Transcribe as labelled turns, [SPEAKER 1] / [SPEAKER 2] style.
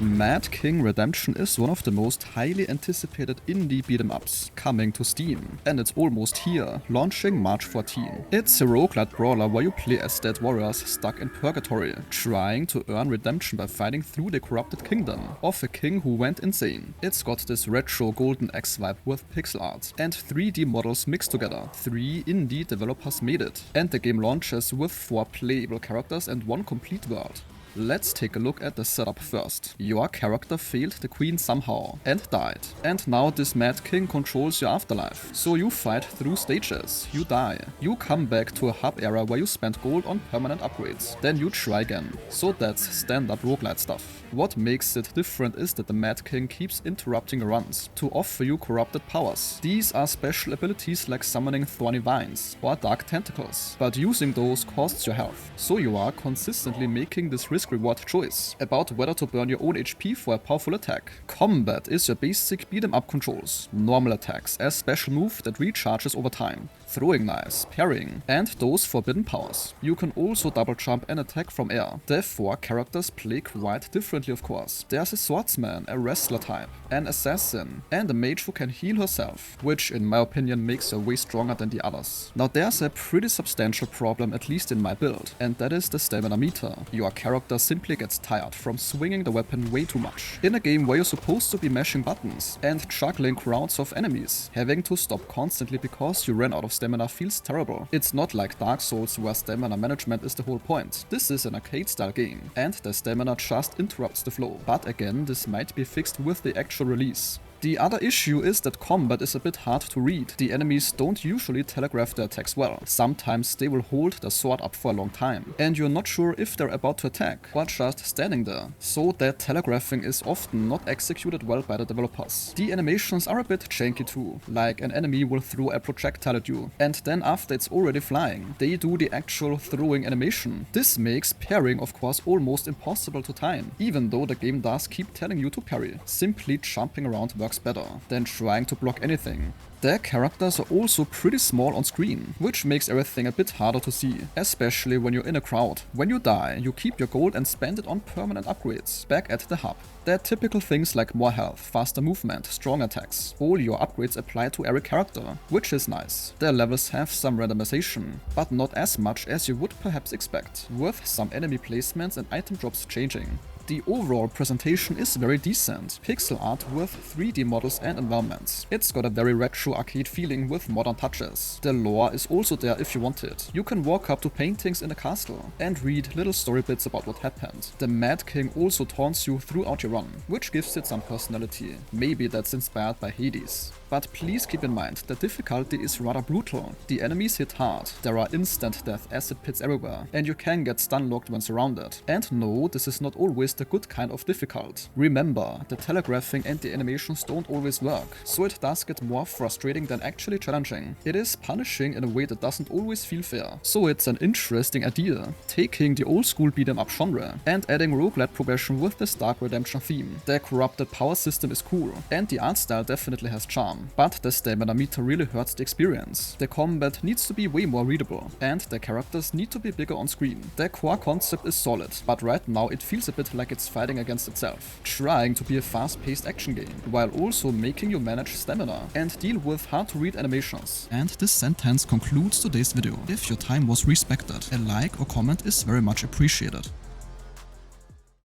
[SPEAKER 1] Mad King Redemption is one of the most highly anticipated indie beat-em-ups coming to Steam, and it's almost here, launching March 14. It's a roguelite brawler where you play as dead warriors stuck in purgatory, trying to earn redemption by fighting through the corrupted kingdom of a king who went insane. It's got this retro Golden Axe vibe with pixel art and 3D models mixed together. 3 indie developers made it, and the game launches with 4 playable characters and 1 complete world. Let's take a look at the setup first. Your character failed the queen somehow and died. And now this Mad King controls your afterlife. So you fight through stages, you die. You come back to a hub area where you spend gold on permanent upgrades. Then you try again. So that's standard roguelite stuff. What makes it different is that the Mad King keeps interrupting runs to offer you corrupted powers. These are special abilities like summoning thorny vines or dark tentacles, but using those costs your health. So you are consistently making this risk-reward choice about whether to burn your own HP for a powerful attack. Combat is your basic beat-em-up controls. Normal attacks, a special move that recharges over time, throwing knives, parrying, and those forbidden powers. You can also double jump and attack from air. The 4 characters play quite differently, of course. There's a swordsman, a wrestler type, an assassin, and a mage who can heal herself, which in my opinion makes her way stronger than the others. Now there's a pretty substantial problem, at least in my build, and that is the stamina meter. Your character simply gets tired from swinging the weapon way too much. In a game where you're supposed to be mashing buttons and juggling crowds of enemies, having to stop constantly because you ran out of stamina feels terrible. It's not like Dark Souls where stamina management is the whole point. This is an arcade style game, and the stamina just interrupts the flow. But again, this might be fixed with the actual release. The other issue is that combat is a bit hard to read. The enemies don't usually telegraph their attacks well. Sometimes they will hold their sword up for a long time, and you're not sure if they're about to attack or just standing there. So that telegraphing is often not executed well by the developers. The animations are a bit janky too, like an enemy will throw a projectile at you, and then after it's already flying, they do the actual throwing animation. This makes parrying of course almost impossible to time, even though the game does keep telling you to parry. Simply jumping around works better than trying to block anything. Their characters are also pretty small on screen, which makes everything a bit harder to see, especially when you're in a crowd. When you die, you keep your gold and spend it on permanent upgrades back at the hub. There are typical things like more health, faster movement, strong attacks. All your upgrades apply to every character, which is nice. Their levels have some randomization, but not as much as you would perhaps expect, with some enemy placements and item drops changing. The overall presentation is very decent, pixel art with 3D models and environments. It's got a very retro arcade feeling with modern touches. The lore is also there if you want it. You can walk up to paintings in the castle and read little story bits about what happened. The Mad King also taunts you throughout your run, which gives it some personality. Maybe that's inspired by Hades. But please keep in mind, the difficulty is rather brutal. The enemies hit hard, there are instant death acid pits everywhere, and you can get stun locked when surrounded. And no, this is not always the good kind of difficult. Remember, the telegraphing and the animations don't always work, so it does get more frustrating than actually challenging. It is punishing in a way that doesn't always feel fair. So it's an interesting idea, taking the old school beat 'em up genre and adding roguelite progression with this dark redemption theme. The corrupted power system is cool, and the art style definitely has charm. But the stamina meter really hurts the experience. The combat needs to be way more readable, and the characters need to be bigger on screen. The core concept is solid, but right now it feels a bit like it's fighting against itself, trying to be a fast-paced action game, while also making you manage stamina and deal with hard-to-read animations. And this sentence concludes today's video. If your time was respected, a like or comment is very much appreciated.